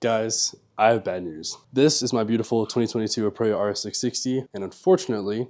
Guys, I have bad news. This is my beautiful 2022 Aprilia RS 660, and unfortunately,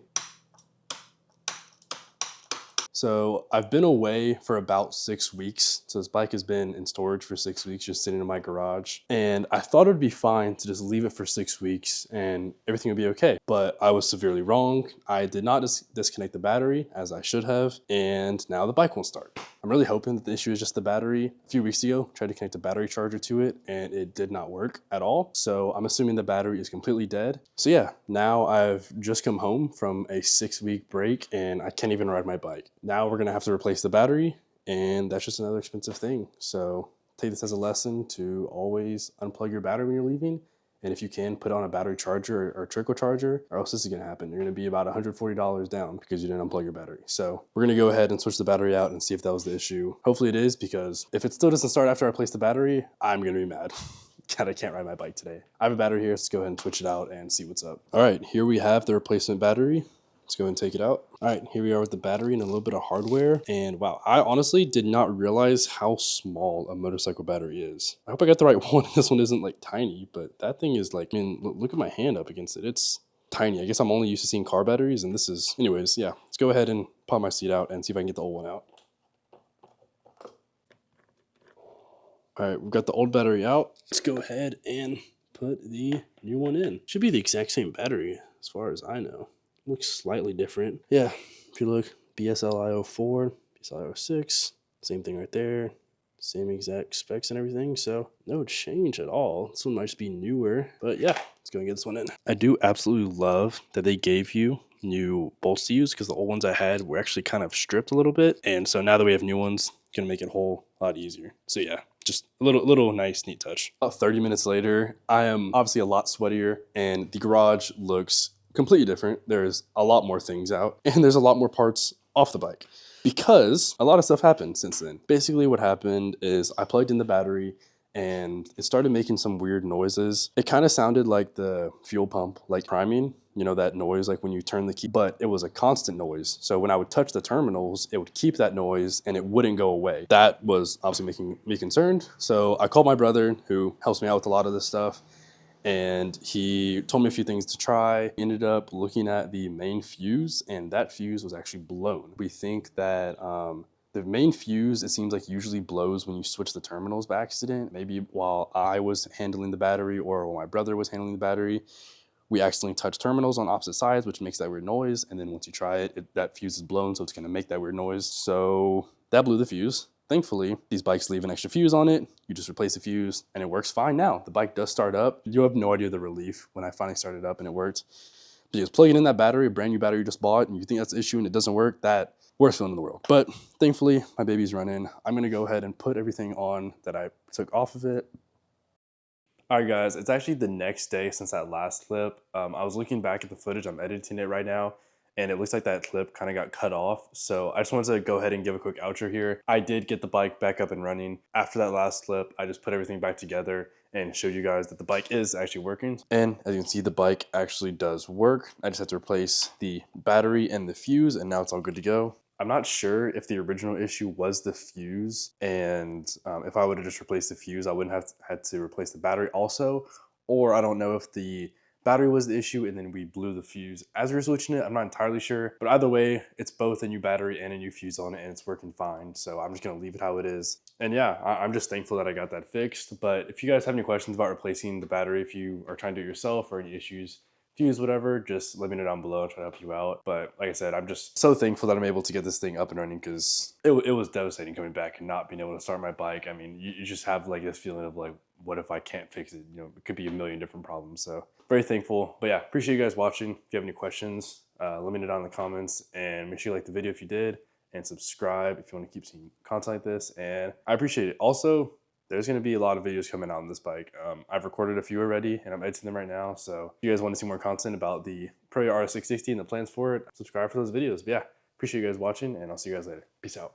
so I've been away for about 6 weeks. So this bike has been in storage for 6 weeks, just sitting in my garage. And I thought it'd be fine to just leave it for 6 weeks and everything would be okay. But I was severely wrong. I did not disconnect the battery as I should have. And now the bike won't start. I'm really hoping that the issue is just the battery. A few weeks ago, I tried to connect a battery charger to it and it did not work at all. So I'm assuming the battery is completely dead. So yeah, now I've just come home from a 6-week break and I can't even ride my bike. Now we're gonna have to replace the battery and that's just another expensive thing. So take this as a lesson to always unplug your battery when you're leaving. And if you can, put on a battery charger or a trickle charger, or else this is gonna happen. You're gonna be about $140 down because you didn't unplug your battery. So we're gonna go ahead and switch the battery out and see if that was the issue. Hopefully it is, because if it still doesn't start after I replace the battery, I'm gonna be mad. God, I can't ride my bike today. I have a battery here, let's go ahead and switch it out and see what's up. All right, here we have the replacement battery. Let's go ahead and take it out. All right, here we are with the battery and a little bit of hardware. And wow, I honestly did not realize how small a motorcycle battery is. I hope I got the right one. This one isn't like tiny, but that thing is like, I mean, look at my hand up against it. It's tiny. I guess I'm only used to seeing car batteries, and this is, anyways, yeah. Let's go ahead and pop my seat out and see if I can get the old one out. All right, we've got the old battery out. Let's go ahead and put the new one in. Should be the exact same battery as far as I know. Looks slightly different. Yeah, if you look, BSLI04, BSLI06, same thing right there. Same exact specs and everything, so no change at all. This one might just be newer, but yeah, let's go and get this one in. I do absolutely love that they gave you new bolts to use, because the old ones I had were actually kind of stripped a little bit, and so now that we have new ones, it's gonna make it a whole lot easier. So yeah, just a little nice, neat touch. About 30 minutes later, I am obviously a lot sweatier, and the garage looks completely different. There's a lot more things out, and there's a lot more parts off the bike, because a lot of stuff happened since then. Basically what happened is I plugged in the battery and it started making some weird noises. It kind of sounded like the fuel pump, like priming, you know, that noise like when you turn the key, but it was a constant noise. So when I would touch the terminals, it would keep that noise and it wouldn't go away. That was obviously making me concerned. So I called my brother, who helps me out with a lot of this stuff, and he told me a few things to try. Ended up looking at the main fuse, and that fuse was actually blown. We think that the main fuse, it seems like, usually blows when you switch the terminals by accident. Maybe while I was handling the battery or while my brother was handling the battery, we accidentally touched terminals on opposite sides, which makes that weird noise. And then once you try it, that fuse is blown, so it's gonna make that weird noise. So that blew the fuse. Thankfully, these bikes leave an extra fuse on it. You just replace the fuse and it works fine now. The bike does start up. You have no idea the relief when I finally started up and it worked. Because plugging in that battery, a brand new battery you just bought, and you think that's the issue and it doesn't work, that worst feeling in the world. But thankfully, my baby's running. I'm gonna go ahead and put everything on that I took off of it. All right, guys, it's actually the next day since that last clip. I was looking back at the footage, I'm editing it right now, and it looks like that clip kind of got cut off. So I just wanted to go ahead and give a quick outro here. I did get the bike back up and running. After that last clip, I just put everything back together and showed you guys that the bike is actually working. And as you can see, the bike actually does work. I just had to replace the battery and the fuse, and now it's all good to go. I'm not sure if the original issue was the fuse, and if I would have just replaced the fuse, I wouldn't have had to replace the battery also, or I don't know if the battery was the issue and then we blew the fuse as we were switching it. I'm not entirely sure, but either way, it's both a new battery and a new fuse on it, and it's working fine. So I'm just gonna leave it how it is. And yeah, I'm just thankful that I got that fixed. But if you guys have any questions about replacing the battery, if you are trying to do it yourself, or any issues, fuse, whatever, just let me know down below. I'll try to help you out. But like I said, I'm just so thankful that I'm able to get this thing up and running, because it was devastating coming back and not being able to start my bike. I mean, you just have like this feeling of like, what if I can't fix it? You know, it could be a million different problems. So very thankful. But yeah, appreciate you guys watching. If you have any questions, let me know down in the comments, and make sure you like the video if you did, and subscribe if you want to keep seeing content like this. And I appreciate it. Also, there's going to be a lot of videos coming out on this bike. I've recorded a few already and I'm editing them right now. So if you guys want to see more content about the Aprilia RS 660 and the plans for it, subscribe for those videos. But yeah, appreciate you guys watching, and I'll see you guys later. Peace out.